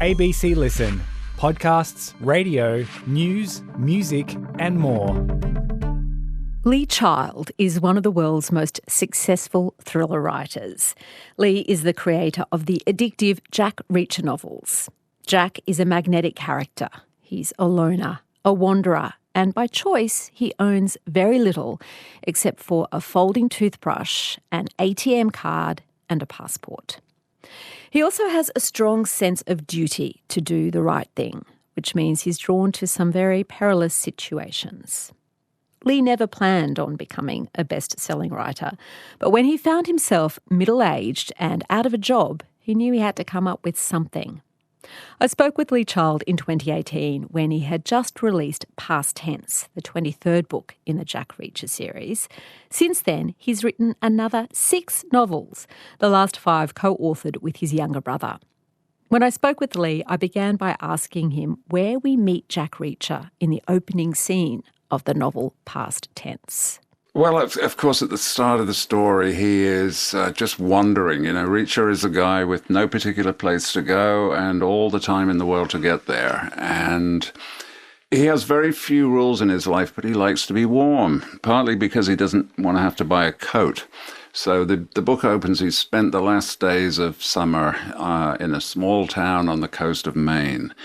ABC Listen. Podcasts, radio, news, music and more. Lee Child is one of the world's most successful thriller writers. Lee is the creator of the addictive Jack Reacher novels. Jack is a magnetic character. He's a loner, a wanderer, and by choice he owns very little except for a folding toothbrush, an ATM card and a passport. He also has a strong sense of duty to do the right thing, which means he's drawn to some very perilous situations. Lee never planned on becoming a best-selling writer, but when he found himself middle-aged and out of a job, he knew he had to come up with something. I spoke with Lee Child in 2018 when he had just released Past Tense, the 23rd book in the Jack Reacher series. Since then, he's written another 6 novels, the last 5 co-authored with his younger brother. When I spoke with Lee, I began by asking him where we meet Jack Reacher in the opening scene of the novel Past Tense. Well, of course, at the start of the story, he is just wandering. You know, Reacher is a guy with no particular place to go and all the time in the world to get there. And he has very few rules in his life, but he likes to be warm, partly because he doesn't want to have to buy a coat. So the book opens, he's spent the last days of summer in a small town on the coast of Maine.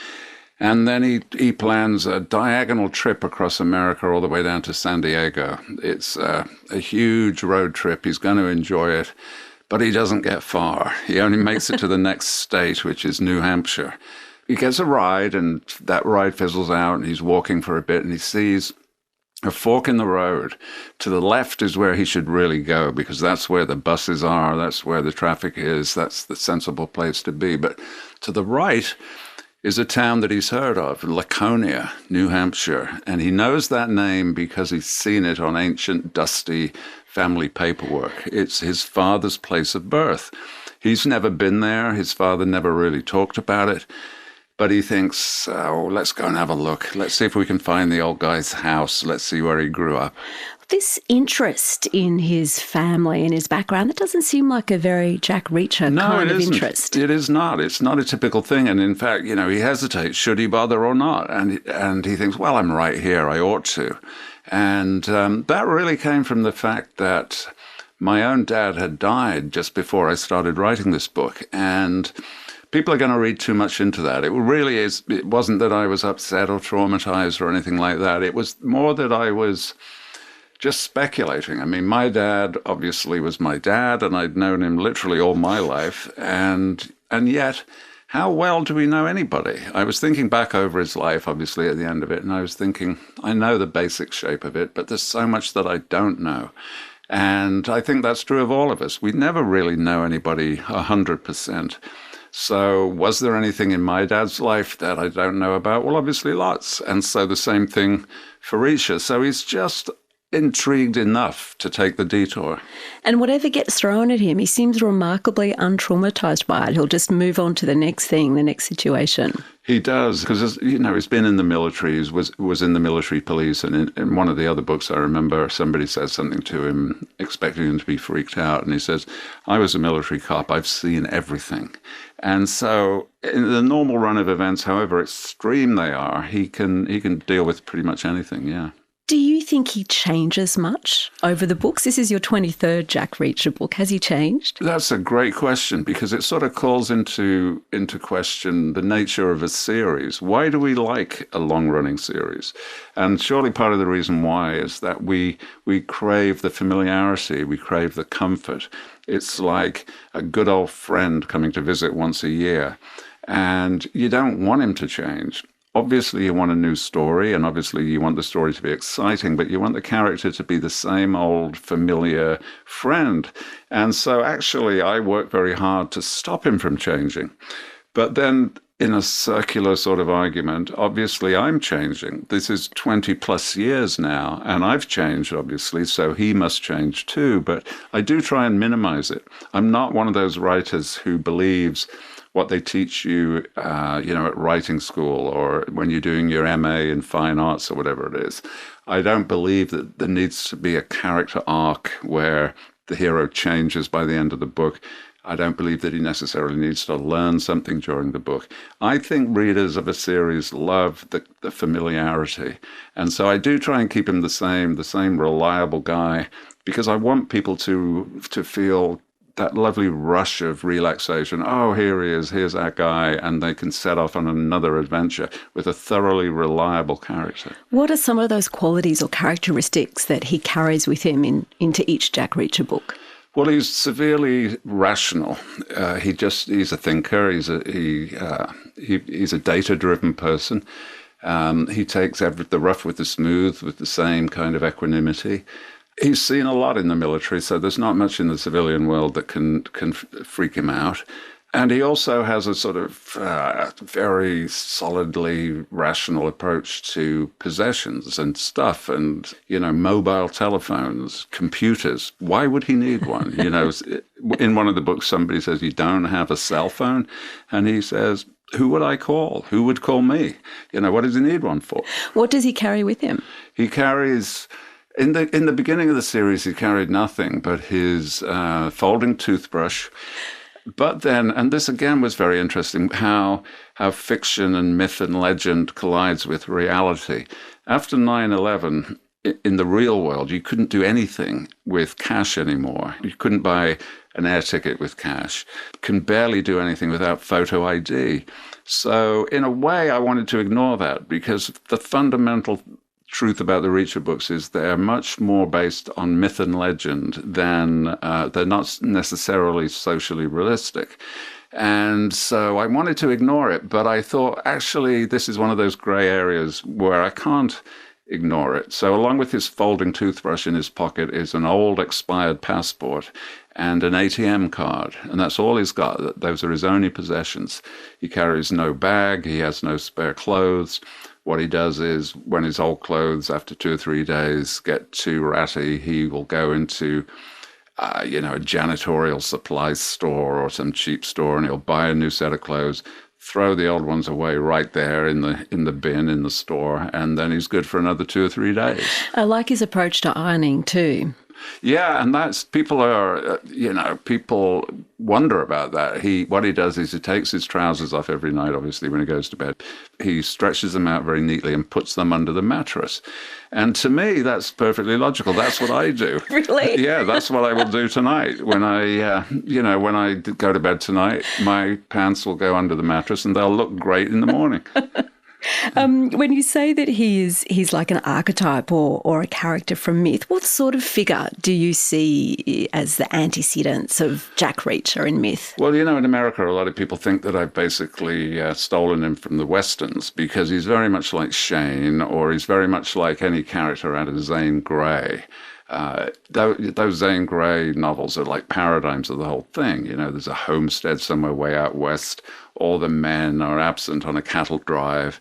And then he plans a diagonal trip across America all the way down to San Diego. It's a huge road trip. He's going to enjoy it, but he doesn't get far. He only makes it to the next state, which is New Hampshire. He gets a ride, and that ride fizzles out, and he's walking for a bit, and he sees a fork in the road. To the left is where he should really go, because that's where the buses are, that's where the traffic is, that's the sensible place to be. But to the right is a town that he's heard of, Laconia, New Hampshire. And he knows that name because he's seen it on ancient, dusty family paperwork. It's his father's place of birth. He's never been there. His father never really talked about it. But he thinks, let's go and have a look. Let's see if we can find the old guy's house. Let's see where he grew up. This interest in his family and his background, that doesn't seem like a very Jack Reacher kind of interest. It is not. It's not a typical thing. And in fact, you know, he hesitates, should he bother or not? And he thinks, well, I'm right here, I ought to. And that really came from the fact that my own dad had died just before I started writing this book. And people are going to read too much into that. It really is. It wasn't that I was upset or traumatized or anything like that. It was more that I was just speculating. I mean, my dad obviously was my dad, and I'd known him literally all my life. And yet, how well do we know anybody? I was thinking back over his life, obviously, at the end of it, and I was thinking, I know the basic shape of it, but there's so much that I don't know. And I think that's true of all of us. We never really know anybody 100%. So was there anything in my dad's life that I don't know about? Well, obviously lots. And so the same thing for Reacher. So he's just intrigued enough to take the detour. And whatever gets thrown at him, he seems remarkably untraumatized by it. He'll just move on to the next thing, the next situation. He does, because, you know, he's been in the military, he was in the military police, and in one of the other books I remember somebody said something to him, expecting him to be freaked out, and he says, I was a military cop, I've seen everything. And so in the normal run of events, however extreme they are, he can deal with pretty much anything, yeah. Do you think he changes much over the books? This is your 23rd Jack Reacher book. Has he changed? That's a great question, because it sort of calls into question the nature of a series. Why do we like a long-running series? And surely part of the reason why is that we crave the familiarity, we crave the comfort. It's like a good old friend coming to visit once a year, and you don't want him to change. Obviously, you want a new story, and obviously you want the story to be exciting, but you want the character to be the same old familiar friend. And so actually, I work very hard to stop him from changing. But then in a circular sort of argument, obviously I'm changing. This is 20 plus years now, and I've changed, obviously, so he must change too. But I do try and minimize it. I'm not one of those writers who believes what they teach you, at writing school or when you're doing your MA in fine arts or whatever it is. I don't believe that there needs to be a character arc where the hero changes by the end of the book. I don't believe that he necessarily needs to learn something during the book. I think readers of a series love the familiarity. And so I do try and keep him the same reliable guy, because I want people to feel that lovely rush of relaxation. Oh, here he is, here's our guy, and they can set off on another adventure with a thoroughly reliable character. What are some of those qualities or characteristics that he carries with him into each Jack Reacher book? Well, he's severely rational. He's a thinker. He's a data-driven person. He takes the rough with the smooth with the same kind of equanimity. He's seen a lot in the military, so there's not much in the civilian world that can freak him out. And he also has a sort of very solidly rational approach to possessions and stuff and, mobile telephones, computers. Why would he need one? In one of the books, somebody says, you don't have a cell phone? And he says, who would I call? Who would call me? What does he need one for? What does he carry with him? He carries... In the beginning of the series, he carried nothing but his folding toothbrush. But then, and this again was very interesting, how fiction and myth and legend collides with reality. After 9/11, in the real world, you couldn't do anything with cash anymore. You couldn't buy an air ticket with cash. Can barely do anything without photo ID. So in a way, I wanted to ignore that, because the fundamental truth about the Reacher books is they're much more based on myth and legend than they're not necessarily socially realistic. And so I wanted to ignore it, but I thought, actually, this is one of those gray areas where I can't ignore it. So along with his folding toothbrush in his pocket is an old expired passport and an ATM card. And that's all he's got. Those are his only possessions. He carries no bag. He has no spare clothes. What he does is, when his old clothes, after 2 or 3 days, get too ratty, he will go into, a janitorial supply store or some cheap store, and he'll buy a new set of clothes, throw the old ones away right there in the bin in the store, and then he's good for another 2 or 3 days. I like his approach to ironing too. Yeah, and people wonder about that. What he does is he takes his trousers off every night, obviously, when he goes to bed. He stretches them out very neatly and puts them under the mattress. And to me, that's perfectly logical. That's what I do. Really? Yeah, that's what I will do tonight. When I go to bed tonight, my pants will go under the mattress and they'll look great in the morning. When you say that he's like an archetype or a character from myth, what sort of figure do you see as the antecedents of Jack Reacher in myth? Well, in America, a lot of people think that I've basically stolen him from the Westerns, because he's very much like Shane, or he's very much like any character out of Zane Grey. Those Zane Grey novels are like paradigms of the whole thing. There's a homestead somewhere way out west. All the men are absent on a cattle drive.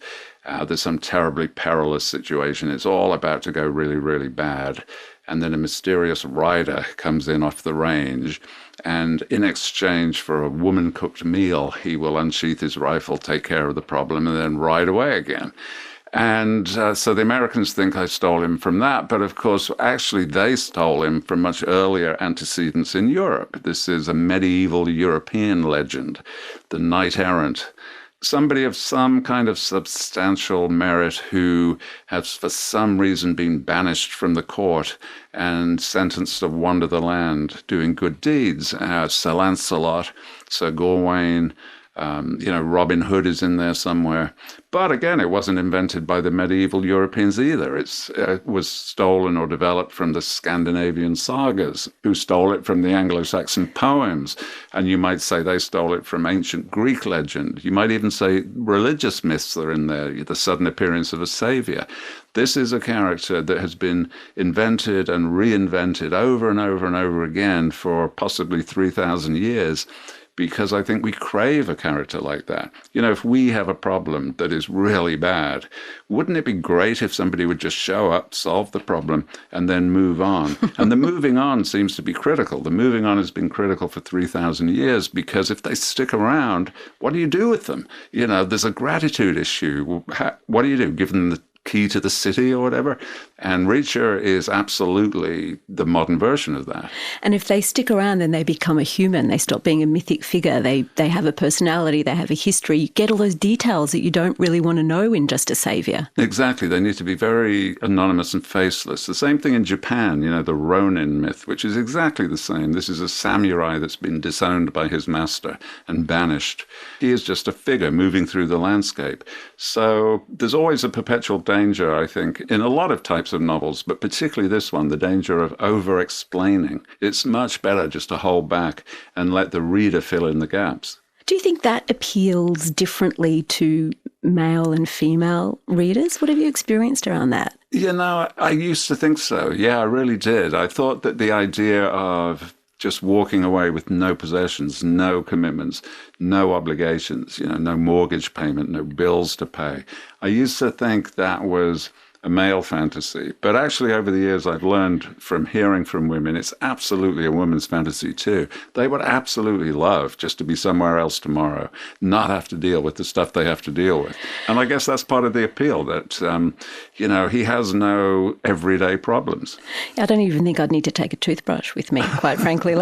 There's some terribly perilous situation. It's all about to go really, really bad. And then a mysterious rider comes in off the range, and in exchange for a woman-cooked meal, he will unsheath his rifle, take care of the problem, and then ride away again. And so the Americans think I stole him from that, but of course, actually, they stole him from much earlier antecedents in Europe. This is a medieval European legend, the knight-errant, somebody of some kind of substantial merit who has for some reason been banished from the court and sentenced to wander the land doing good deeds. Sir Lancelot, Sir Gawain, Robin Hood is in there somewhere. But again, it wasn't invented by the medieval Europeans either. It was stolen or developed from the Scandinavian sagas, who stole it from the Anglo-Saxon poems. And you might say they stole it from ancient Greek legend. You might even say religious myths are in there, the sudden appearance of a savior. This is a character that has been invented and reinvented over and over and over again for possibly 3,000 years. Because I think we crave a character like that. If we have a problem that is really bad, wouldn't it be great if somebody would just show up, solve the problem, and then move on? And the moving on seems to be critical. The moving on has been critical for 3,000 years, because if they stick around, what do you do with them? There's a gratitude issue. What do you do? Give them the key to the city or whatever. And Reacher is absolutely the modern version of that. And if they stick around, then they become a human. They stop being a mythic figure. They have a personality. They have a history. You get all those details that you don't really want to know in just a saviour. Exactly. They need to be very anonymous and faceless. The same thing in Japan, the Ronin myth, which is exactly the same. This is a samurai that's been disowned by his master and banished. He is just a figure moving through the landscape. So there's always a perpetual danger, I think, in a lot of types of novels, but particularly this one, the danger of over-explaining. It's much better just to hold back and let the reader fill in the gaps. Do you think that appeals differently to male and female readers? What have you experienced around that? I used to think so. Yeah, I really did. I thought that the idea of just walking away with no possessions, no commitments, no obligations, no mortgage payment, no bills to pay. I used to think that was a male fantasy. But actually, over the years, I've learned from hearing from women, it's absolutely a woman's fantasy too. They would absolutely love just to be somewhere else tomorrow, not have to deal with the stuff they have to deal with. And I guess that's part of the appeal, that, he has no everyday problems. I don't even think I'd need to take a toothbrush with me, quite frankly.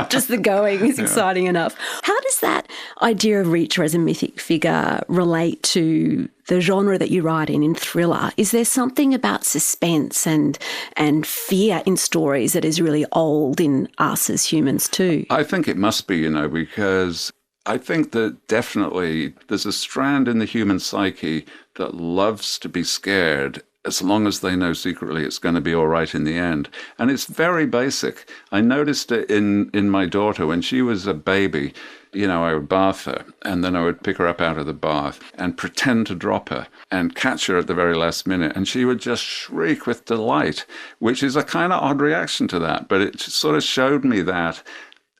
Just the going is exciting enough. How does that idea of Reacher as a mythic figure relate to the genre that you write in thriller? Is there something about suspense and fear in stories that is really old in us as humans too? I think it must be, because I think that definitely there's a strand in the human psyche that loves to be scared as long as they know secretly it's going to be all right in the end. And it's very basic. I noticed it in my daughter when she was a baby. I would bath her, and then I would pick her up out of the bath and pretend to drop her and catch her at the very last minute. And she would just shriek with delight, which is a kind of odd reaction to that. But it sort of showed me that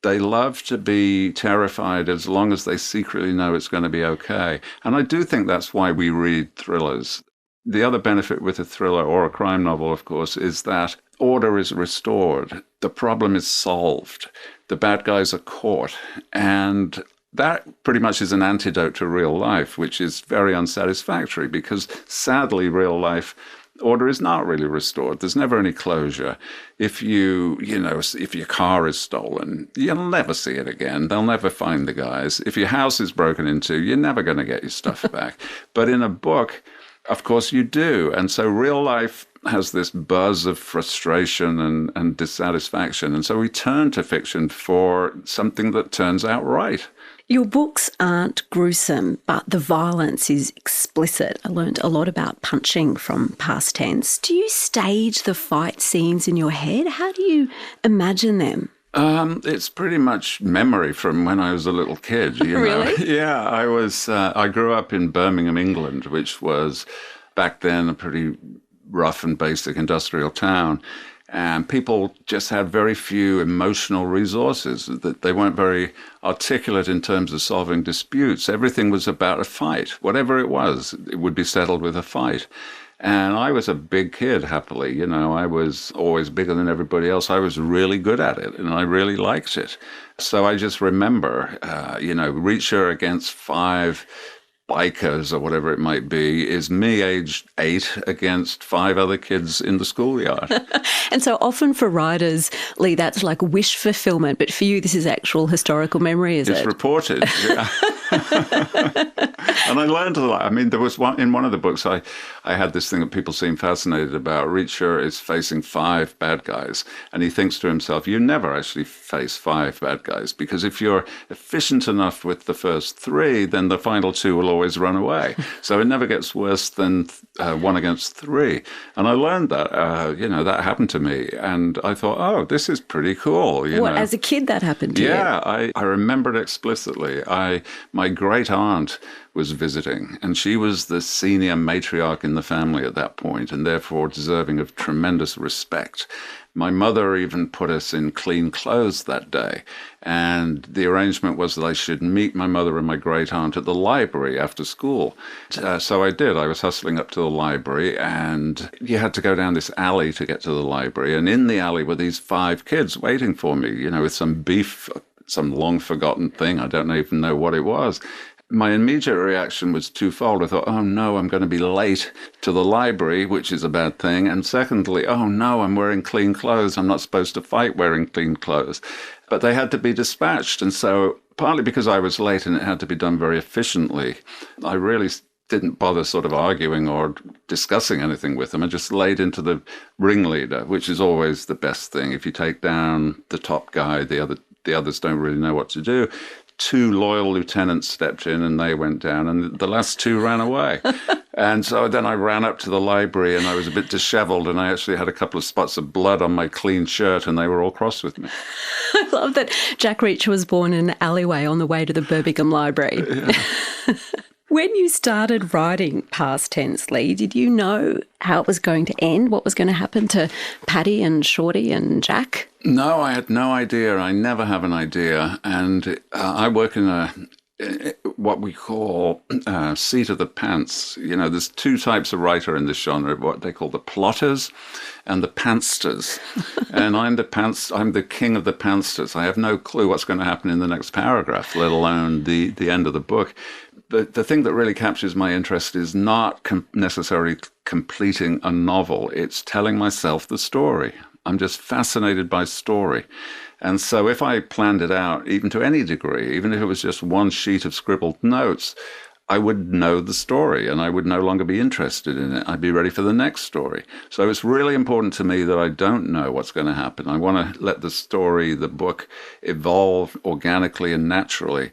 they love to be terrified as long as they secretly know it's going to be okay. And I do think that's why we read thrillers. The other benefit with a thriller or a crime novel, of course, is that order is restored. The problem is solved. The bad guys are caught. And that pretty much is an antidote to real life, which is very unsatisfactory because sadly, real life order is not really restored. There's never any closure. If if your car is stolen, you'll never see it again. They'll never find the guys. If your house is broken into, you're never going to get your stuff back. But in a book, of course you do. And so real life has this buzz of frustration and dissatisfaction. And so we turn to fiction for something that turns out right. Your books aren't gruesome, but the violence is explicit. I learned a lot about punching from Past Tense. Do you stage the fight scenes in your head? How do you imagine them? It's pretty much memory from when I was a little kid. Really? Yeah, I grew up in Birmingham, England, which was back then a pretty rough and basic industrial town. And people just had very few emotional resources. That they weren't very articulate in terms of solving disputes. Everything was about a fight. Whatever it was, it would be settled with a fight. And I was a big kid, happily. I was always bigger than everybody else. I was really good at it, and I really liked it. So I just remember, Reacher against 5 bikers or whatever it might be is me aged 8 against 5 other kids in the schoolyard. And so often for writers, Lee, that's like wish fulfillment. But for you, this is actual historical memory, is it? It's reported. Yeah. And I learned a lot. I mean, there was in one of the books, I had this thing that people seem fascinated about. Reacher is facing 5 bad guys, and he thinks to himself, you never actually face 5 bad guys, because if you're efficient enough with the first 3, then the final 2 will always run away. So it never gets worse than 1 against 3. And I learned that, that happened to me. And I thought, oh, this is pretty cool. As a kid that happened to you? Yeah, I remember it explicitly. My great aunt was visiting, and she was the senior matriarch in the family at that point, and therefore deserving of tremendous respect. My mother even put us in clean clothes that day, and the arrangement was that I should meet my mother and my great aunt at the library after school. So I did. I was hustling up to the library, and you had to go down this alley to get to the library, and in the alley were these 5 kids waiting for me, with some beef, some long-forgotten thing. I don't even know what it was. my immediate reaction was twofold. I thought, oh no, I'm going to be late to the library, which is a bad thing. And secondly, oh no, I'm wearing clean clothes. I'm not supposed to fight wearing clean clothes. But they had to be dispatched. And so partly because I was late and it had to be done very efficiently, I really didn't bother sort of arguing or discussing anything with them. I just laid into the ringleader, which is always the best thing. If you take down the top guy, the others don't really know what to do. 2 loyal lieutenants stepped in and they went down, and the last 2 ran away. And so then I ran up to the library and I was a bit disheveled, and I actually had a couple of spots of blood on my clean shirt, and they were all cross with me. I love that Jack Reacher was born in an alleyway on the way to the Birmingham Library. Yeah. When you started writing past tense, Lee, did you know how it was going to end? What was going to happen to Paddy and Shorty and Jack? No, I had no idea. I never have an idea. And I work in what we call seat of the pants. You know, there's 2 types of writer in this genre, what they call the plotters and the pantsters. And I'm the king of the pantsters. I have no clue what's going to happen in the next paragraph, let alone the end of the book. The thing that really captures my interest is not necessarily completing a novel. It's telling myself the story. I'm just fascinated by story. And so if I planned it out, even to any degree, even if it was just 1 sheet of scribbled notes, I would know the story and I would no longer be interested in it. I'd be ready for the next story. So it's really important to me that I don't know what's going to happen. I want to let the story, the book, evolve organically and naturally.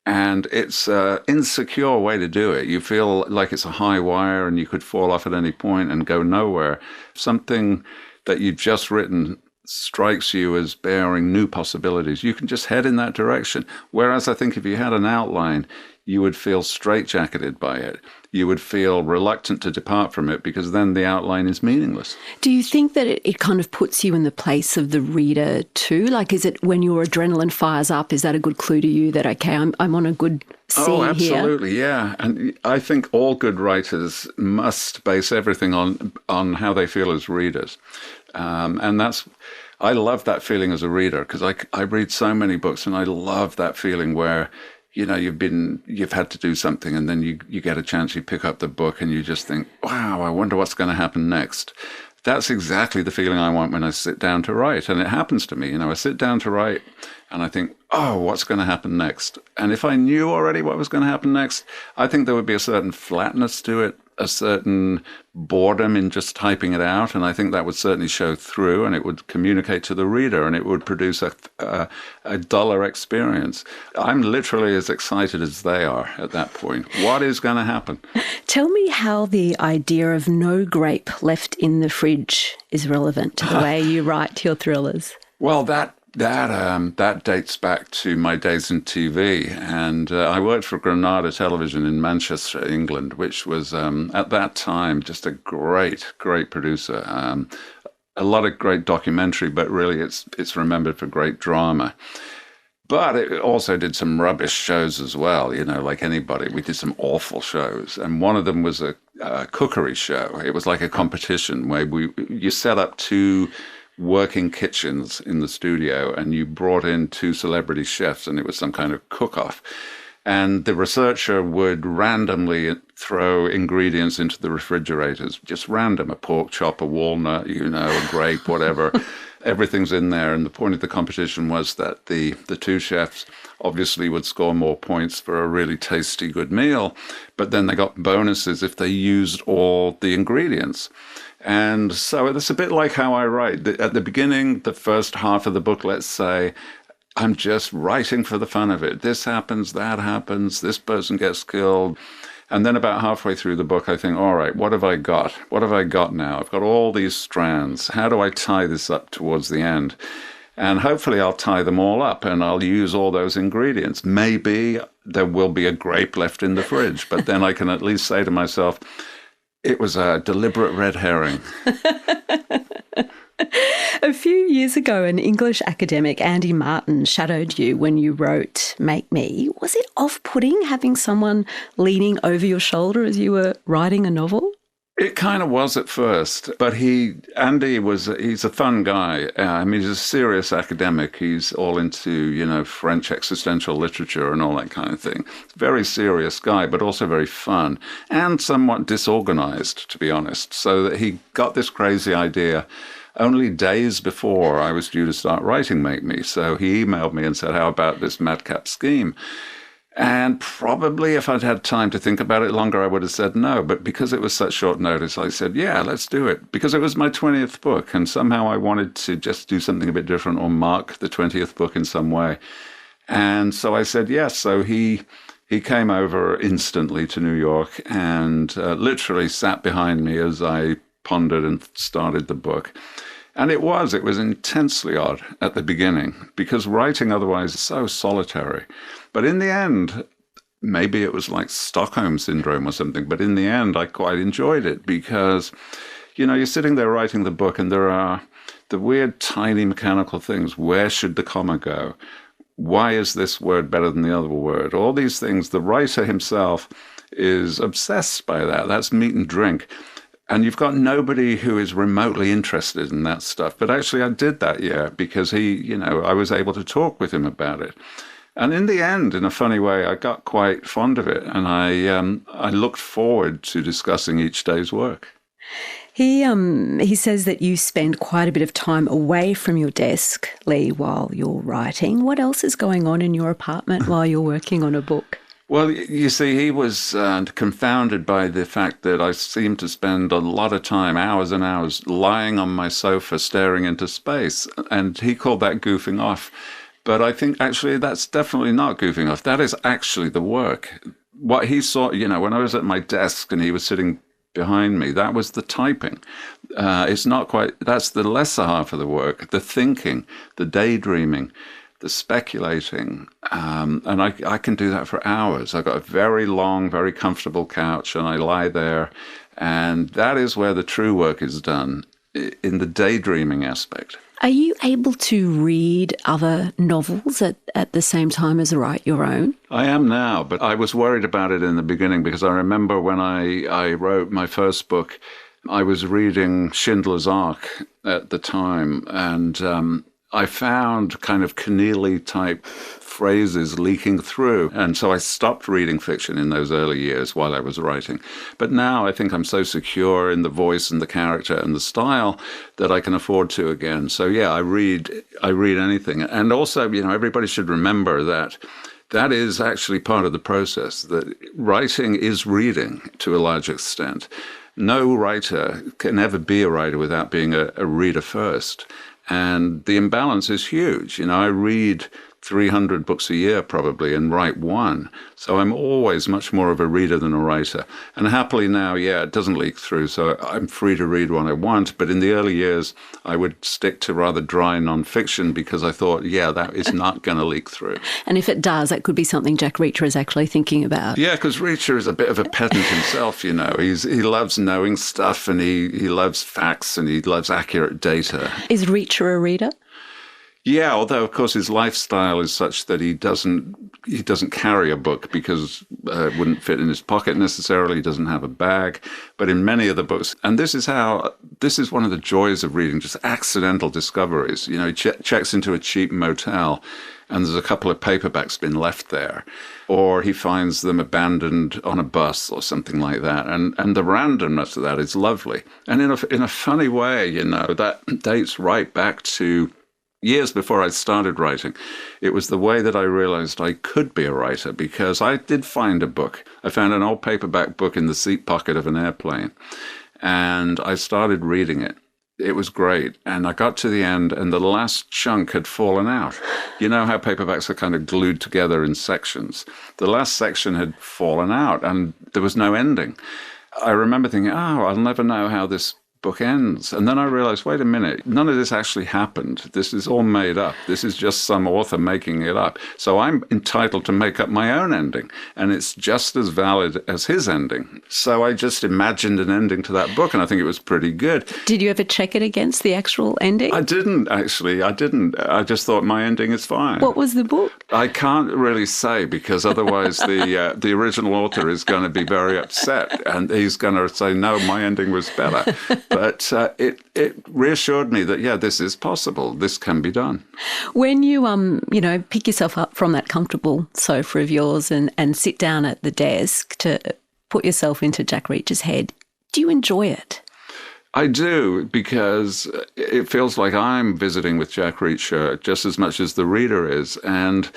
And it's an insecure way to do it. You feel like it's a high wire and you could fall off at any point and go nowhere. Something that you've just written strikes you as bearing new possibilities. You can just head in that direction. Whereas I think if you had an outline, you would feel straitjacketed by it. You would feel reluctant to depart from it because then the outline is meaningless. Do you think that it kind of puts you in the place of the reader too? Like, is it when your adrenaline fires up, is that a good clue to you that, okay, I'm on a good scene here? Oh, absolutely, yeah. And I think all good writers must base everything on how they feel as readers. And I love that feeling as a reader because I read so many books and I love that feeling where, you know, you've had to do something and then you get a chance, you pick up the book and you just think, wow, I wonder what's going to happen next. That's exactly the feeling I want when I sit down to write. And it happens to me, you know, I sit down to write and I think, oh, what's going to happen next? And if I knew already what was going to happen next, I think there would be a certain flatness to it, a certain boredom in just typing it out. And I think that would certainly show through and it would communicate to the reader and it would produce a duller experience. I'm literally as excited as they are at that point. What is going to happen? Tell me how the idea of no grape left in the fridge is relevant to the way you write your thrillers. Well, that dates back to my days in TV, and I worked for Granada Television in Manchester, England, which was at that time just a great producer. A lot of great documentary, but really it's remembered for great drama. But it also did some rubbish shows as well, you know, like anybody. We did some awful shows, and one of them was a cookery show. It was like a competition where you set up 2 working kitchens in the studio and you brought in 2 celebrity chefs and it was some kind of cook-off. And the researcher would randomly throw ingredients into the refrigerators, just random, a pork chop, a walnut, you know, a grape, whatever. Everything's in there. And the point of the competition was that the 2 chefs obviously would score more points for a really tasty, good meal, but then they got bonuses if they used all the ingredients. And so it's a bit like how I write. At the beginning, the first half of the book, let's say, I'm just writing for the fun of it. This happens, that happens, this person gets killed. And then about halfway through the book, I think, all right, what have I got? What have I got now? I've got all these strands. How do I tie this up towards the end? And hopefully I'll tie them all up and I'll use all those ingredients. Maybe there will be a grape left in the fridge, but then I can at least say to myself, it was a deliberate red herring. A few years ago, an English academic, Andy Martin, shadowed you when you wrote Make Me. Was it off-putting having someone leaning over your shoulder as you were writing a novel? It kind of was at first, but he's a fun guy. He's a serious academic. He's all into, French existential literature and all that kind of thing. Very serious guy, but also very fun and somewhat disorganized, to be honest. So that he got this crazy idea only days before I was due to start writing Make Me. So he emailed me and said, how about this madcap scheme? And probably if I'd had time to think about it longer, I would have said no. But because it was such short notice, I said, yeah, let's do it. Because it was my 20th book, and somehow I wanted to just do something a bit different or mark the 20th book in some way. And so I said yes. So he came over instantly to New York and literally sat behind me as I pondered and started the book. And it was intensely odd at the beginning because writing otherwise is so solitary. But in the end, maybe it was like Stockholm Syndrome or something, but in the end, I quite enjoyed it because, you're sitting there writing the book and there are the weird, tiny mechanical things. Where should the comma go? Why is this word better than the other word? All these things, the writer himself is obsessed by that. That's meat and drink. And you've got nobody who is remotely interested in that stuff. But actually, I did that year because I was able to talk with him about it. And in the end, in a funny way, I got quite fond of it. And I looked forward to discussing each day's work. He says that you spend quite a bit of time away from your desk, Lee, while you're writing. What else is going on in your apartment while you're working on a book? Well, you see, he was confounded by the fact that I seemed to spend a lot of time, hours and hours, lying on my sofa staring into space. And he called that goofing off. But I think actually that's definitely not goofing off. That is actually the work. What he saw, when I was at my desk and he was sitting behind me, that was the typing. It's not quite, that's the lesser half of the work, the thinking, the daydreaming, the speculating, and I can do that for hours. I've got a very long, very comfortable couch, and I lie there, and that is where the true work is done, in the daydreaming aspect. Are you able to read other novels at the same time as write your own? I am now, but I was worried about it in the beginning because I remember when I wrote my first book, I was reading Schindler's Ark at the time, and I found kind of Keneally-type phrases leaking through. And so I stopped reading fiction in those early years while I was writing. But now I think I'm so secure in the voice and the character and the style that I can afford to again. So yeah, I read anything. And also, everybody should remember that is actually part of the process, that writing is reading to a large extent. No writer can ever be a writer without being a reader first. And the imbalance is huge. I read 300 books a year probably and write one. So I'm always much more of a reader than a writer. And happily now, it doesn't leak through. So I'm free to read what I want. But in the early years, I would stick to rather dry nonfiction because I thought, that is not going to leak through. And if it does, that could be something Jack Reacher is actually thinking about. Yeah, because Reacher is a bit of a pedant himself, He loves knowing stuff and he loves facts and he loves accurate data. Is Reacher a reader? Yeah, although, of course, his lifestyle is such that he doesn't carry a book because it wouldn't fit in his pocket necessarily. He doesn't have a bag. But in many of the books, and this is one of the joys of reading, just accidental discoveries. He checks into a cheap motel and there's a couple of paperbacks been left there. Or he finds them abandoned on a bus or something like that. And the randomness of that is lovely. And in a funny way, that dates right back to years before I started writing. It was the way that I realized I could be a writer because I did find a book. I found an old paperback book in the seat pocket of an airplane and I started reading it. It was great. And I got to the end and the last chunk had fallen out. You know how paperbacks are kind of glued together in sections. The last section had fallen out and there was no ending. I remember thinking, I'll never know how this book ends. And then I realized, wait a minute, none of this actually happened. This is all made up. This is just some author making it up. So I'm entitled to make up my own ending, and it's just as valid as his ending. So I just imagined an ending to that book, and I think it was pretty good. Did you ever check it against the actual ending? I didn't, actually. I didn't. I just thought my ending is fine. What was the book? I can't really say, because otherwise the original author is going to be very upset, and he's going to say, no, my ending was better. But it reassured me that, yeah, this is possible. This can be done. When you, pick yourself up from that comfortable sofa of yours and sit down at the desk to put yourself into Jack Reacher's head, do you enjoy it? I do, because it feels like I'm visiting with Jack Reacher just as much as the reader is. And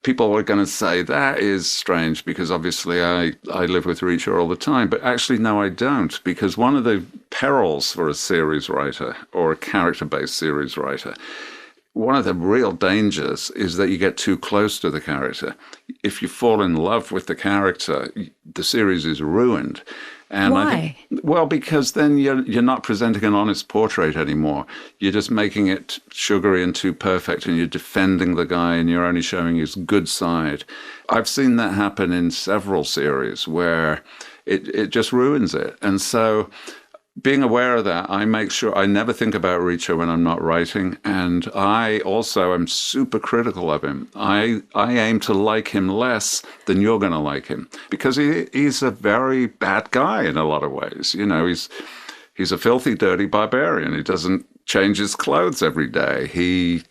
people are going to say, that is strange, because obviously I live with Reacher all the time. But actually, no, I don't, because one of the perils for a series writer or a character-based series writer, one of the real dangers is that you get too close to the character. If you fall in love with the character, the series is ruined. And why? Because then you're not presenting an honest portrait anymore. You're just making it sugary and too perfect, and you're defending the guy, and you're only showing his good side. I've seen that happen in several series where it just ruins it. And so being aware of that, I make sure I never think about Reacher when I'm not writing. And I also am super critical of him. I aim to like him less than you're going to like him, because he's a very bad guy in a lot of ways. You know, he's a filthy, dirty barbarian. He doesn't change his clothes every day. He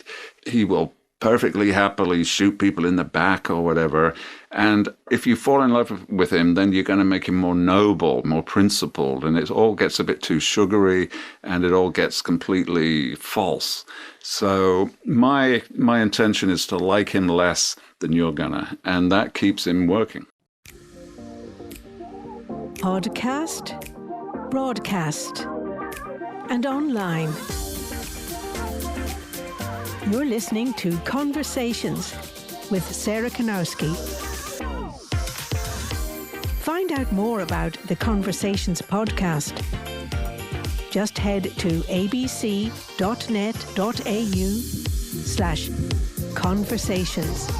will perfectly happily shoot people in the back or whatever. And if you fall in love with him, then you're going to make him more noble, more principled, and it all gets a bit too sugary, and it all gets completely false. So my intention is to like him less than you're gonna, and that keeps him working. Podcast, broadcast, and online. You're listening to Conversations with Sarah Kanowski. Find out more about the Conversations podcast. Just head to abc.net.au/conversations.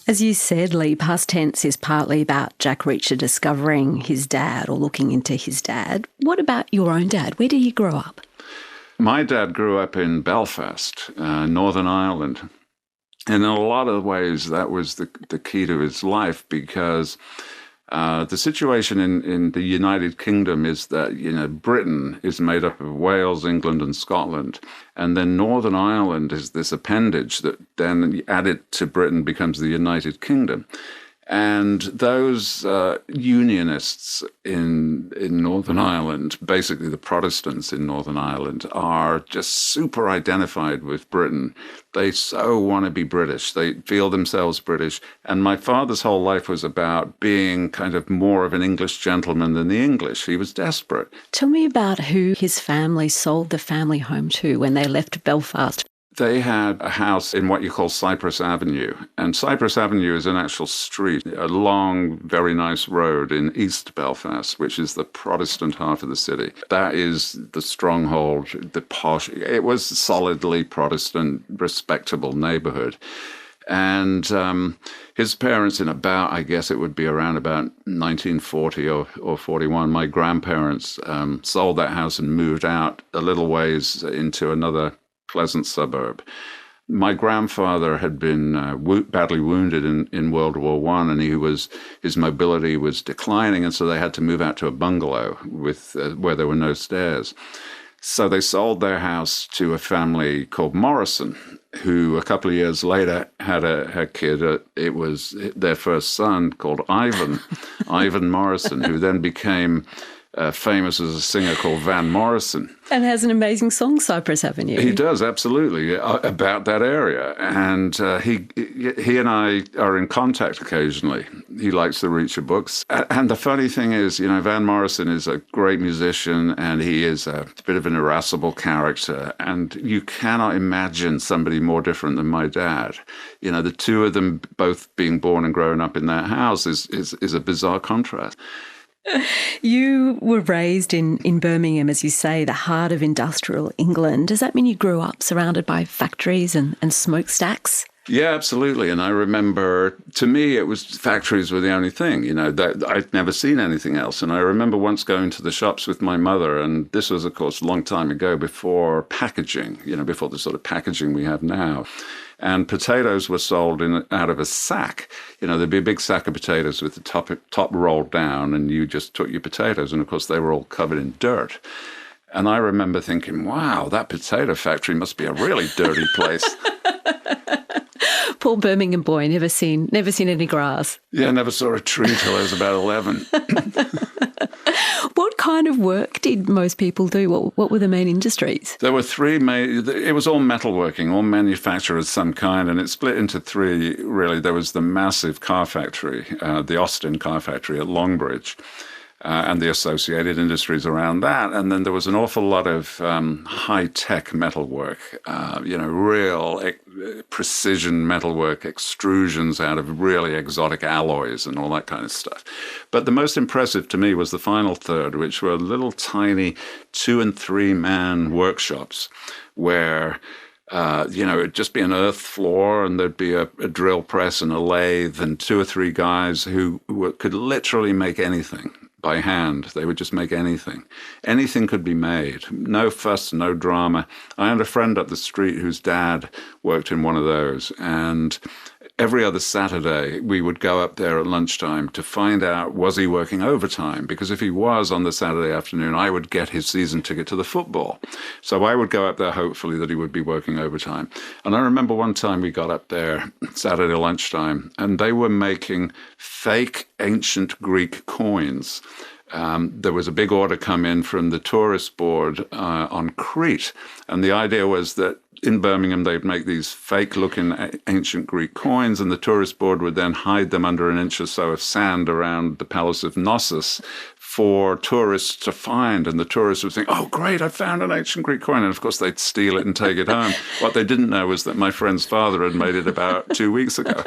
As you said, Lee, past tense is partly about Jack Reacher discovering his dad or looking into his dad. What about your own dad? Where did he grow up? My dad grew up in Belfast, Northern Ireland. And in a lot of ways, that was the key to his life, because the situation in the United Kingdom is that, Britain is made up of Wales, England, and Scotland. And then Northern Ireland is this appendage that then added to Britain becomes the United Kingdom. And those unionists in Northern Ireland, basically the Protestants in Northern Ireland, are just super identified with Britain. They so want to be British. They feel themselves British. And my father's whole life was about being kind of more of an English gentleman than the English. He was desperate. Tell me about who his family sold the family home to when they left Belfast. They had a house in what you call Cypress Avenue. And Cypress Avenue is an actual street, a long, very nice road in East Belfast, which is the Protestant half of the city. That is the stronghold, the posh. It was a solidly Protestant, respectable neighborhood. And his parents in about, I guess it would be around about 1940 or 41, my grandparents sold that house and moved out a little ways into another pleasant suburb. My grandfather had been badly wounded in World War I, and his mobility was declining, and so they had to move out to a bungalow where there were no stairs. So they sold their house to a family called Morrison, who a couple of years later had a kid. It was their first son called Ivan, Ivan Morrison, who then became famous as a singer called Van Morrison. And has an amazing song, Cypress Avenue. He does, absolutely, about that area. And he and I are in contact occasionally. He likes the Reacher books. And the funny thing is, Van Morrison is a great musician, and he is a bit of an irascible character. And you cannot imagine somebody more different than my dad. The two of them both being born and growing up in that house is a bizarre contrast. You were raised in Birmingham, as you say, the heart of industrial England. Does that mean you grew up surrounded by factories and smokestacks? Yeah, absolutely. And I remember, to me, it was factories were the only thing, that I'd never seen anything else. And I remember once going to the shops with my mother, and this was, of course, a long time ago, before packaging, before the sort of packaging we have now. And potatoes were sold out of a sack. There'd be a big sack of potatoes with the top rolled down, and you just took your potatoes. And, of course, they were all covered in dirt. And I remember thinking, wow, that potato factory must be a really dirty place. Poor Birmingham boy, never seen any grass. Yeah, never saw a tree till I was about 11. What kind of work did most people do? What were the main industries? There were three main. It was all metalworking, all manufacture of some kind, and it split into three, really. There was the massive car factory, the Austin car factory at Longbridge, and the associated industries around that. And then there was an awful lot of high-tech metalwork, real precision metalwork, extrusions out of really exotic alloys and all that kind of stuff. But the most impressive to me was the final third, which were little tiny 2- and 3-man workshops where it'd just be an earth floor, and there'd be a drill press and a lathe and 2 or 3 guys who could literally make anything by hand. They would just make anything. Anything could be made. No fuss, no drama. I had a friend up the street whose dad worked in one of those, and every other Saturday we would go up there at lunchtime to find out, was he working overtime? Because if he was on the Saturday afternoon, I would get his season ticket to the football. So I would go up there hopefully that he would be working overtime. And I remember one time we got up there Saturday lunchtime, and they were making fake ancient Greek coins. There was a big order come in from the tourist board on Crete, and the idea was that in Birmingham they'd make these fake-looking ancient Greek coins, and the tourist board would then hide them under an inch or so of sand around the Palace of Knossos for tourists to find, and the tourists would think, oh, great, I found an ancient Greek coin, and of course they'd steal it and take it home. What they didn't know was that my friend's father had made it about 2 weeks ago.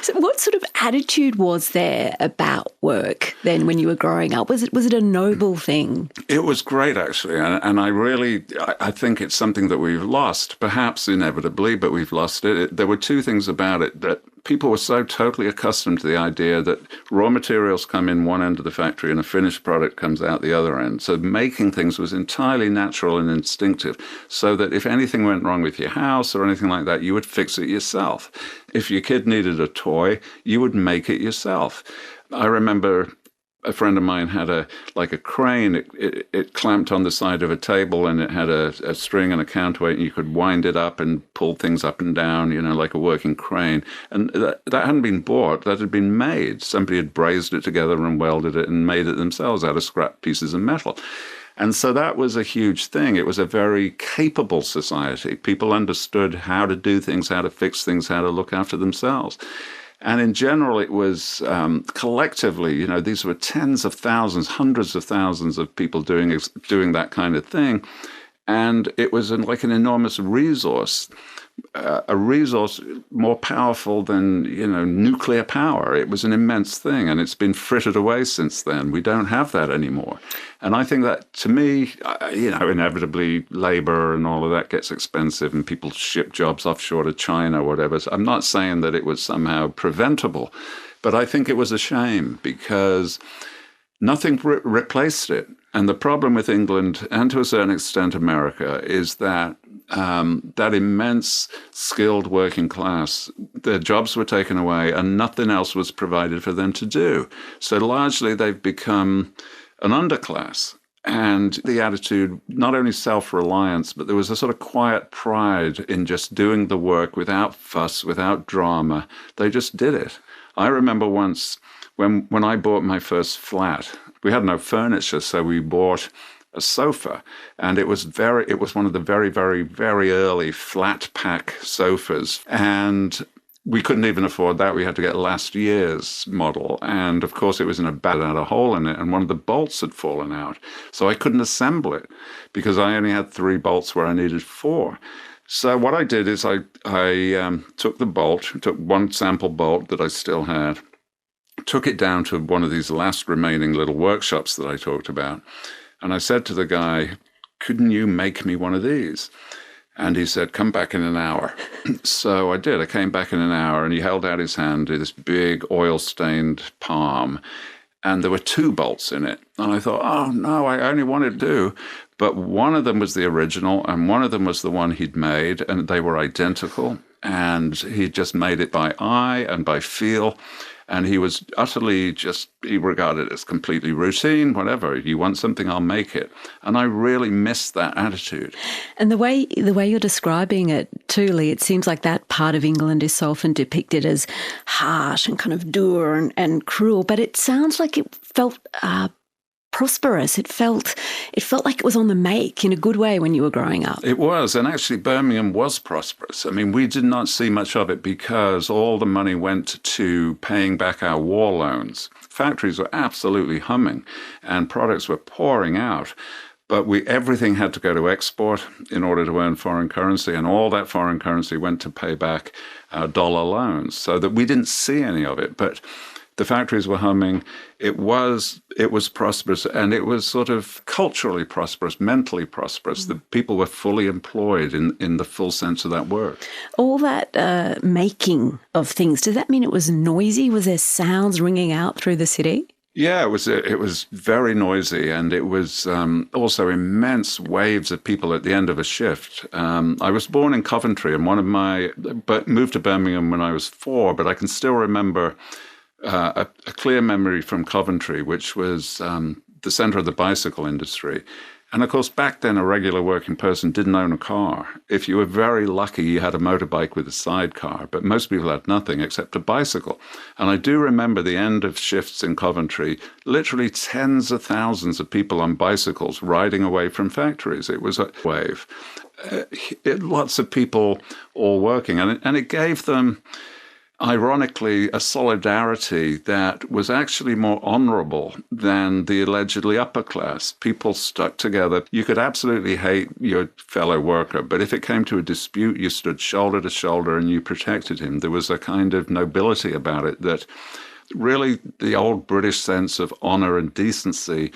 So what sort of attitude was there about work then when you were growing up? Was it a noble thing? It was great, actually, and I think it's something that we've lost, perhaps inevitably, but we've lost it. There were 2 things about it that people were so totally accustomed to the idea that raw materials come in one end of the factory and a finished product comes out the other end. So making things was entirely natural and instinctive, so that if anything went wrong with your house or anything like that, you would fix it yourself. If your kid needed a toy, you would make it yourself. I remember a friend of mine had a crane. It clamped on the side of a table, and it had a string and a counterweight, and you could wind it up and pull things up and down, like a working crane. And that hadn't been bought. That had been made. Somebody had brazed it together and welded it and made it themselves out of scrap pieces of metal. And so that was a huge thing. It was a very capable society. People understood how to do things, how to fix things, how to look after themselves. And in general, it was collectively, these were tens of thousands, hundreds of thousands of people doing that kind of thing. And it was like an enormous resource, a resource more powerful than, nuclear power. It was an immense thing, and it's been frittered away since then. We don't have that anymore. And I think that, to me, inevitably labor and all of that gets expensive, and people ship jobs offshore to China or whatever. So I'm not saying that it was somehow preventable, but I think it was a shame because nothing replaced it. And the problem with England, and to a certain extent America, is that that immense skilled working class, their jobs were taken away and nothing else was provided for them to do. So largely they've become an underclass. And the attitude, not only self-reliance, but there was a sort of quiet pride in just doing the work without fuss, without drama. They just did it. I remember once when I bought my first flat, we had no furniture, so we bought a sofa, and it was one of the very, very, very early flat pack sofas, and we couldn't even afford that. We had to get last year's model, and of course it was in a bad, had a hole in it, and one of the bolts had fallen out, so I couldn't assemble it because I only had 3 bolts where I needed 4. So what I did is I took the bolt, took one sample bolt that I still had, took it down to one of these last remaining little workshops that I talked about. And I said to the guy, couldn't you make me one of these? And he said, come back in an hour. So I did. I came back in an hour, and he held out his hand to this big oil-stained palm, and there were 2 bolts in it. And I thought, oh, no, I only wanted 2. But one of them was the original, and one of them was the one he'd made, and they were identical. And he just made it by eye and by feel. And he was utterly he regarded it as completely routine, whatever. You want something, I'll make it. And I really missed that attitude. And the way you're describing it too, Lee, it seems like that part of England is so often depicted as harsh and kind of dour and cruel, but it sounds like it felt prosperous. It felt like it was on the make in a good way when you were growing up. It was, and actually Birmingham was prosperous. I mean, we did not see much of it because all the money went to paying back our war loans. Factories were absolutely humming and products were pouring out. But everything had to go to export in order to earn foreign currency, and all that foreign currency went to pay back our dollar loans, so that we didn't see any of it. But the factories were humming. It was prosperous, and it was sort of culturally prosperous, mentally prosperous. The people were fully employed in the full sense of that word. All that making of things, does that mean it was noisy? Was there sounds ringing out through the city? Yeah, it was very noisy, and it was also immense waves of people at the end of a shift. I was born in Coventry, and moved to Birmingham when I was 4, but I can still remember a clear memory from Coventry, which was the centre of the bicycle industry. And of course, back then, a regular working person didn't own a car. If you were very lucky, you had a motorbike with a sidecar, but most people had nothing except a bicycle. And I do remember the end of shifts in Coventry, literally tens of thousands of people on bicycles riding away from factories. It was a wave. Lots of people all working, and it gave them, ironically, a solidarity that was actually more honorable than the allegedly upper class. People stuck together. You could absolutely hate your fellow worker, but if it came to a dispute, you stood shoulder to shoulder and you protected him. There was a kind of nobility about it that really the old British sense of honor and decency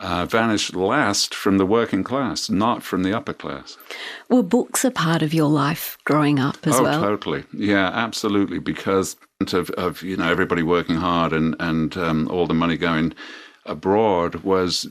vanished last from the working class, not from the upper class. Were books a part of your life growing up as well? Oh, totally. Yeah, absolutely. Because of everybody working hard and all the money going abroad was,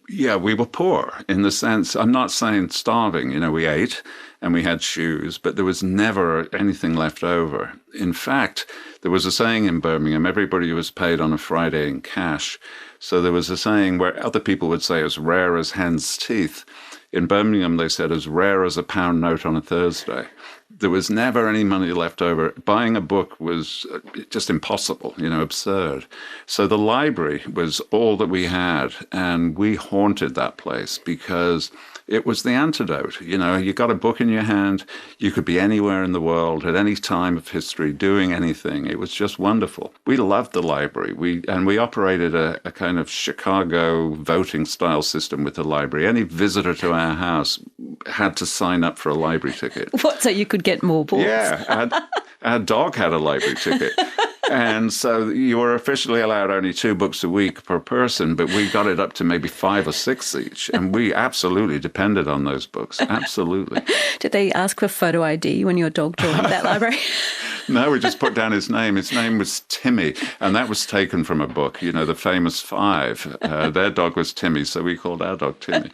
we were poor in the sense, I'm not saying starving, we ate and we had shoes, but there was never anything left over. In fact, there was a saying in Birmingham, everybody was paid on a Friday in cash. So there was a saying where other people would say as rare as hen's teeth. In Birmingham, they said as rare as a pound note on a Thursday. There was never any money left over. Buying a book was just impossible, absurd. So the library was all that we had, and we haunted that place because it was the antidote. You got a book in your hand, you could be anywhere in the world at any time of history doing anything. It was just wonderful. We loved the library. We operated a kind of Chicago voting style system with the library. Any visitor to our house had to sign up for a library ticket. What, so you could get more books? Yeah, our dog had a library ticket. And so you were officially allowed only 2 books a week per person, but we got it up to maybe 5 or 6 each. And we absolutely depended on those books. Absolutely. Did they ask for photo ID when your dog joined that library? No, we just put down his name. His name was Timmy, and that was taken from a book, the famous 5. Their dog was Timmy, so we called our dog Timmy.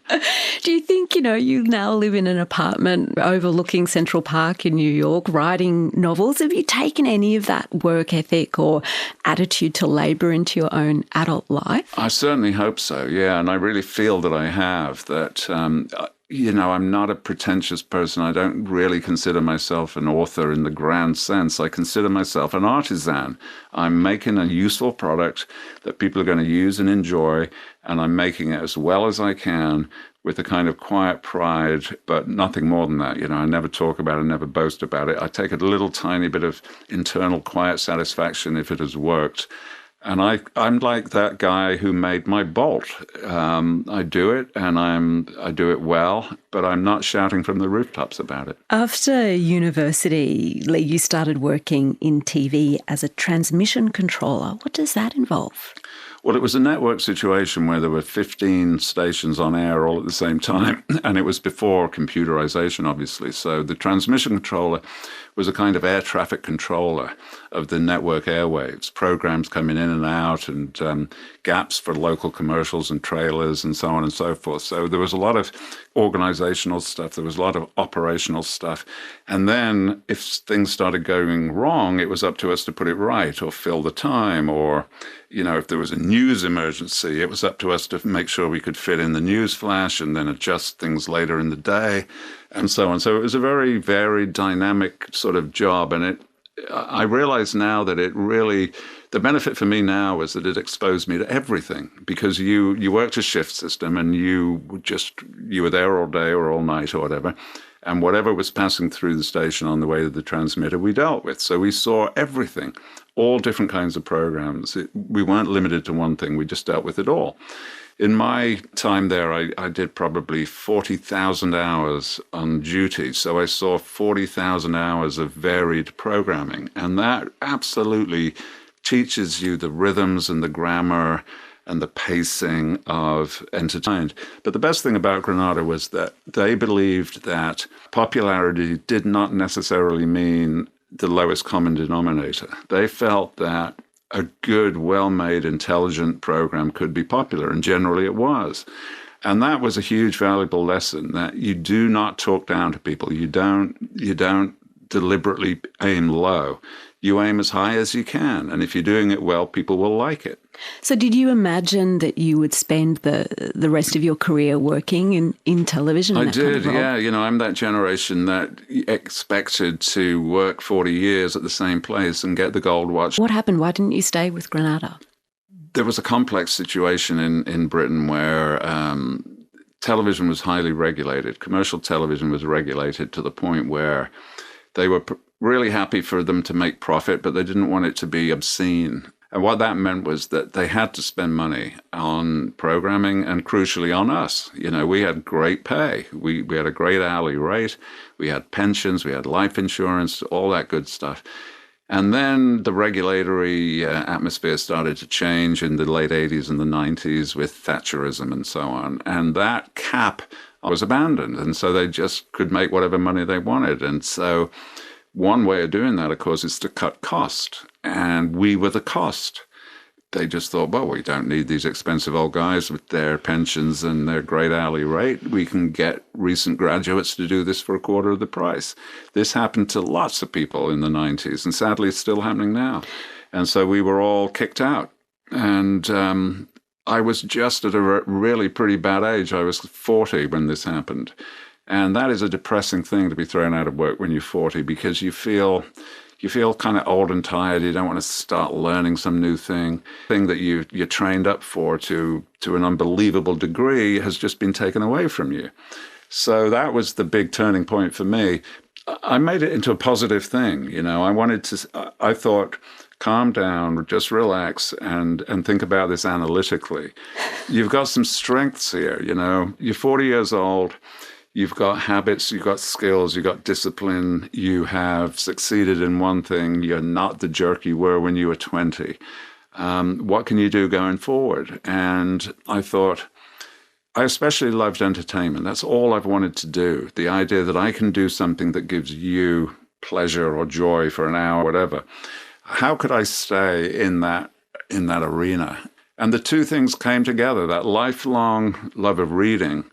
Do you think, you now live in an apartment overlooking Central Park in New York, writing novels? Have you taken any of that work ethic or attitude to labour into your own adult life? I certainly hope so, yeah, and I really feel that I have, that I'm not a pretentious person. I don't really consider myself an author in the grand sense. I consider myself an artisan. I'm making a useful product that people are going to use and enjoy, and I'm making it as well as I can with a kind of quiet pride, but nothing more than that. I never talk about it, never boast about it. I take a little tiny bit of internal quiet satisfaction if it has worked. And I'm like that guy who made my bolt. I do it, and I do it well, but I'm not shouting from the rooftops about it. After university, Lee, you started working in TV as a transmission controller. What does that involve? Well, it was a network situation where there were 15 stations on air all at the same time, and it was before computerization, obviously. So the transmission controller was a kind of air traffic controller of the network airwaves, programs coming in and out, and gaps for local commercials and trailers and so on and so forth. So there was a lot of organizational stuff. There was a lot of operational stuff. And then if things started going wrong, it was up to us to put it right or fill the time, or if there was a news emergency, it was up to us to make sure we could fit in the news flash and then adjust things later in the day and so on. So it was a very varied, dynamic sort of job. And I realize now that the benefit for me now was that it exposed me to everything, because you worked a shift system and you were there all day or all night or whatever. And whatever was passing through the station on the way to the transmitter, we dealt with. So we saw everything, all different kinds of programs. We weren't limited to one thing. We just dealt with it all. In my time there, I did probably 40,000 hours on duty. So I saw 40,000 hours of varied programming. And that absolutely teaches you the rhythms and the grammar and the pacing of entertainment. But the best thing about Granada was that they believed that popularity did not necessarily mean the lowest common denominator. They felt that a good, well-made, intelligent program could be popular, and generally it was. And that was a huge, valuable lesson, that you do not talk down to people. You don't deliberately aim low. You aim as high as you can. And if you're doing it well, people will like it. So did you imagine that you would spend the rest of your career working in television? I did, yeah. I'm that generation that expected to work 40 years at the same place and get the gold watch. What happened? Why didn't you stay with Granada? There was a complex situation in Britain where television was highly regulated. Commercial television was regulated to the point where they were really happy for them to make profit, but they didn't want it to be obscene. And what that meant was that they had to spend money on programming and, crucially, on us. We had great pay. We had a great hourly rate. We had pensions. We had life insurance, all that good stuff. And then the regulatory atmosphere started to change in the late 80s and the 90s with Thatcherism and so on. And that cap was abandoned. And so they just could make whatever money they wanted. And so one way of doing that, of course, is to cut cost. And we were the cost. They just thought, well, we don't need these expensive old guys with their pensions and their great hourly rate. We can get recent graduates to do this for a quarter of the price. This happened to lots of people in the 90s, and sadly it's still happening now. And so we were all kicked out. And I was just at a really pretty bad age. I was 40 when this happened. And that is a depressing thing, to be thrown out of work when you're 40, because you feel kind of old and tired. You don't want to start learning some new thing that you're trained up for to an unbelievable degree has just been taken away from you. So that was the big turning point for me. I made it into a positive thing. I thought, calm down, just relax and think about this analytically. You've got some strengths here, You're 40 years old. You've got habits, you've got skills, you've got discipline, you have succeeded in one thing, you're not the jerk you were when you were 20. What can you do going forward? And I thought, I especially loved entertainment. That's all I've wanted to do. The idea that I can do something that gives you pleasure or joy for an hour, whatever. How could I stay in that arena? And the two things came together, that lifelong love of reading.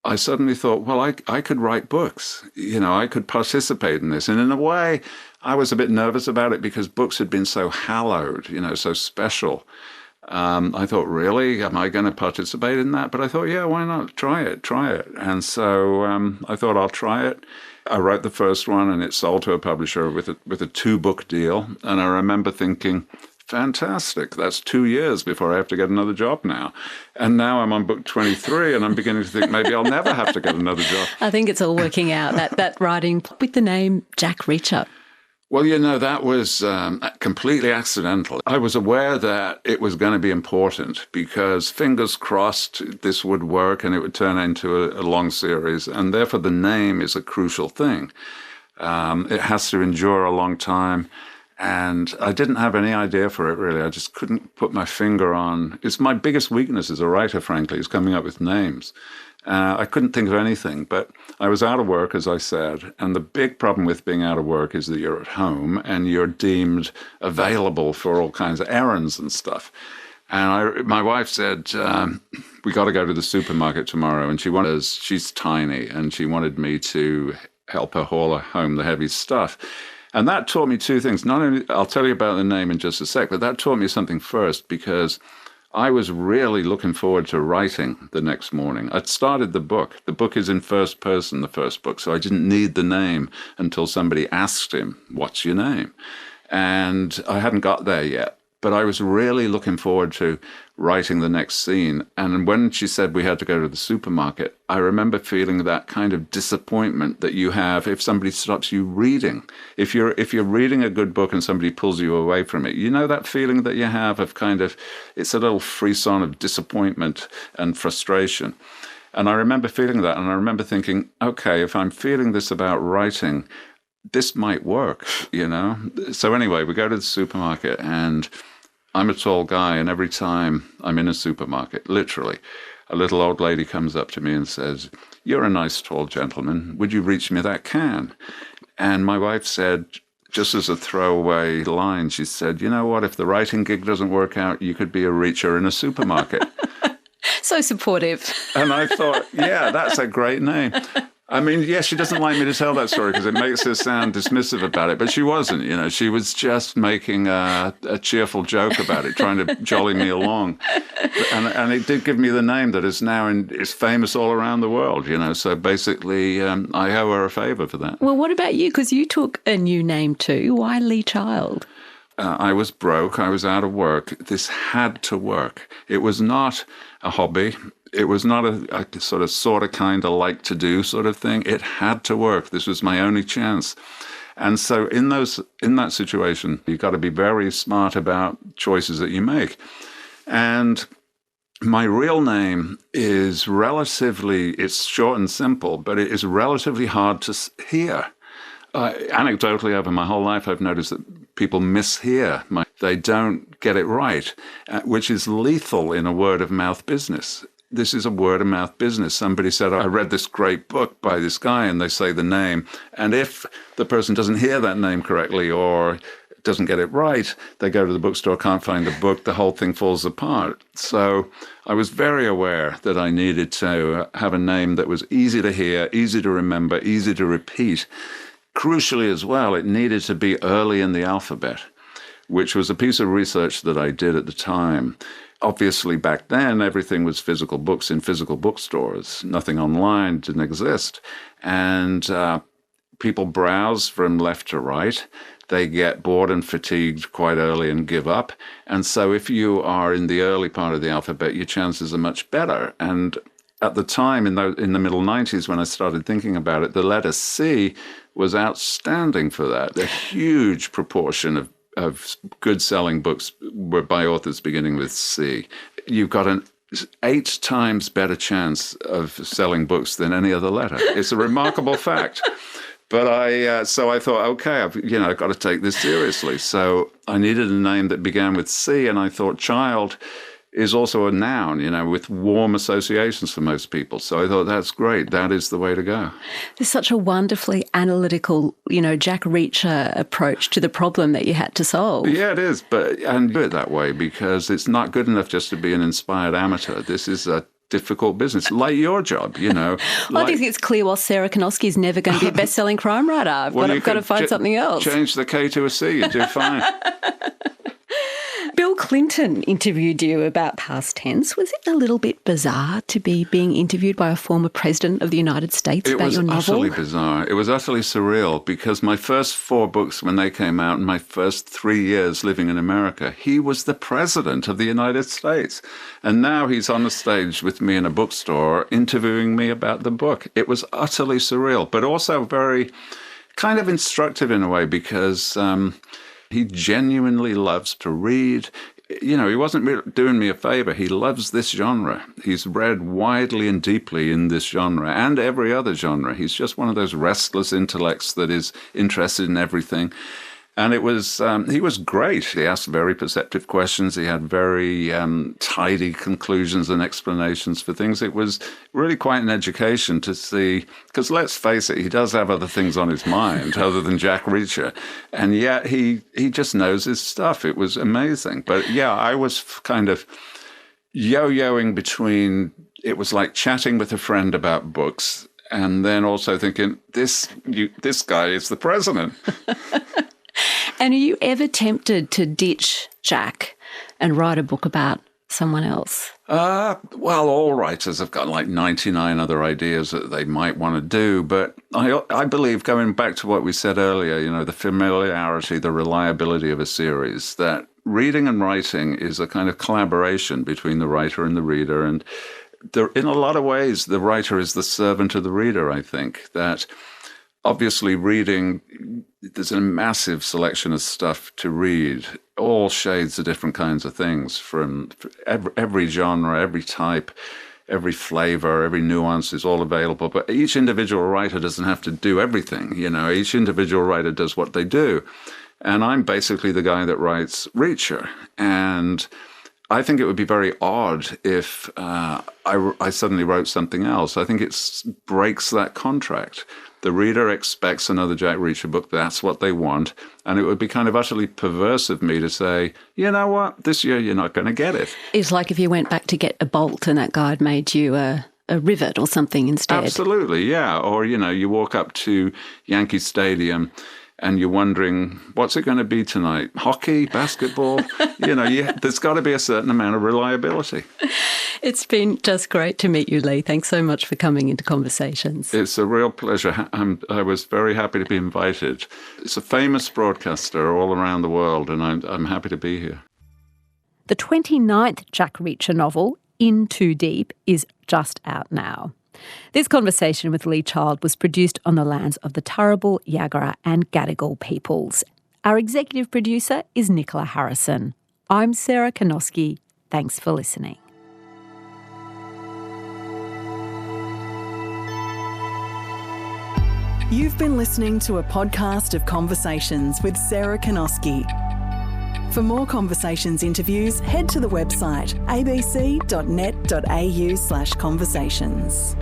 I suddenly thought, well, I could write books. I could participate in this. And in a way, I was a bit nervous about it because books had been so hallowed, so special. I thought, really? Am I going to participate in that? But I thought, yeah, why not? Try it. And so I thought I'll try it. I wrote the first one and it sold to a publisher with a 2-book deal. And I remember thinking, fantastic. That's 2 years before I have to get another job now. And now I'm on book 23 and I'm beginning to think maybe I'll never have to get another job. I think it's all working out, that writing with the name Jack Reacher. Well, that was completely accidental. I was aware that it was going to be important because fingers crossed this would work and it would turn into a long series. And therefore, the name is a crucial thing. It has to endure a long time. And I didn't have any idea for it, really. I just couldn't put my finger on. It's my biggest weakness as a writer, frankly, is coming up with names. I couldn't think of anything, but I was out of work, as I said. And the big problem with being out of work is that you're at home and you're deemed available for all kinds of errands and stuff. And my wife said, we got to go to the supermarket tomorrow. And she's tiny, and she wanted me to help her haul home the heavy stuff. And that taught me two things. Not only, I'll tell you about the name in just a sec, but that taught me something first, because I was really looking forward to writing the next morning. I'd started the book. The book is in first person, the first book, so I didn't need the name until somebody asked him, "What's your name?" And I hadn't got there yet. But I was really looking forward to writing the next scene. And when she said we had to go to the supermarket, I remember feeling that kind of disappointment that you have if somebody stops you reading. If you're reading a good book and somebody pulls you away from it, that feeling that you have of it's a little frisson of disappointment and frustration. And I remember feeling that, and I remember thinking, okay, if I'm feeling this about writing, this might work, So anyway, we go to the supermarket, and I'm a tall guy, and every time I'm in a supermarket, literally, a little old lady comes up to me and says, "You're a nice tall gentleman. Would you reach me that can?" And my wife said, just as a throwaway line, she said, "You know what? If the writing gig doesn't work out, you could be a reacher in a supermarket." So supportive. And I thought, yeah, that's a great name. I mean, yes, she doesn't like me to tell that story because it makes her sound dismissive about it, but she wasn't, she was just making a cheerful joke about it, trying to jolly me along. And it did give me the name that is now is famous all around the world, so basically I owe her a favour for that. Well, what about you? Because you took a new name too. Why Lee Child? I was broke. I was out of work. This had to work. It was not a hobby. It was not a sort of kind of like to do sort of thing. It had to work. This was my only chance. And so in that situation, you've got to be very smart about choices that you make. And my real name is it's short and simple, but it is relatively hard to hear. Anecdotally, over my whole life, I've noticed that people mishear. They don't get it right, which is lethal in a word-of-mouth business. This is a word-of-mouth business. Somebody said, I read this great book by this guy, and they say the name. And if the person doesn't hear that name correctly or doesn't get it right, they go to the bookstore, can't find the book, the whole thing falls apart. So I was very aware that I needed to have a name that was easy to hear, easy to remember, easy to repeat. Crucially as well, it needed to be early in the alphabet, which was a piece of research that I did at the time. Obviously, back then, everything was physical books in physical bookstores. Nothing online didn't exist. And people browse from left to right. They get bored and fatigued quite early and give up. And so if you are in the early part of the alphabet, your chances are much better. And at the time, in the middle 90s, when I started thinking about it, the letter C was outstanding for that. A huge proportion of good-selling books were by authors beginning with C. You've got an 8 times better chance of selling books than any other letter. It's a remarkable fact. But so I thought, okay, I've got to take this seriously. So I needed a name that began with C, and I thought Child is also a noun, with warm associations for most people. So I thought, that's great. That is the way to go. There's such a wonderfully analytical, Jack Reacher approach to the problem that you had to solve. Yeah, it is. And do it that way because it's not good enough just to be an inspired amateur. This is a difficult business, like your job, Well, I think it's clear, while Sarah Konowski is never going to be a best-selling crime writer. I've got to find something else. Change the K to a C, you do fine. Bill Clinton interviewed you about past tense. Was it a little bit bizarre to be being interviewed by a former president of the United States about your novel? It was utterly bizarre. It was utterly surreal because my first 4 books, when they came out, and my first 3 years living in America, he was the president of the United States. And now he's on the stage with me in a bookstore interviewing me about the book. It was utterly surreal, but also very kind of instructive in a way because he genuinely loves to read. You know, he wasn't doing me a favor. He loves this genre. He's read widely and deeply in this genre and every other genre. He's just one of those restless intellects that is interested in everything. And it was he was great. He asked very perceptive questions. He had very tidy conclusions and explanations for things. It was really quite an education to see, because let's face it, he does have other things on his mind other than Jack Reacher. And yet he just knows his stuff. It was amazing. But yeah, I was kind of yo-yoing between, it was like chatting with a friend about books and then also thinking, this guy is the president. And are you ever tempted to ditch Jack and write a book about someone else? Well, all writers have got like 99 other ideas that they might want to do. But I believe, going back to what we said earlier, you know, the familiarity, the reliability of a series, that reading and writing is a kind of collaboration between the writer and the reader. And in a lot of ways, the writer is the servant of the reader, I think, that obviously reading, there's a massive selection of stuff to read, all shades of different kinds of things, from every genre, every type, every flavor, every nuance is all available. But each individual writer doesn't have to do everything. You know, each individual writer does what they do. And I'm basically the guy that writes Reacher. And I think it would be very odd if I suddenly wrote something else. I think it breaks that contract. The reader expects another Jack Reacher book. That's what they want. And it would be kind of utterly perverse of me to say, you know what, this year you're not going to get it. It's like if you went back to get a bolt and that guy had made you a rivet or something instead. Absolutely, yeah. Or, you know, you walk up to Yankee Stadium and you're wondering, what's it going to be tonight? Hockey, basketball? You know, there's got to be a certain amount of reliability. It's been just great to meet you, Lee. Thanks so much for coming into Conversations. It's a real pleasure. I was very happy to be invited. It's a famous broadcaster all around the world, and I'm happy to be here. The 29th Jack Reacher novel, In Too Deep, is just out now. This conversation with Lee Child was produced on the lands of the Turrbal, Yagara and Gadigal peoples. Our executive producer is Nicola Harrison. I'm Sarah Kanoski. Thanks for listening. You've been listening to a podcast of Conversations with Sarah Kanoski. For more Conversations interviews, head to the website abc.net.au/conversations.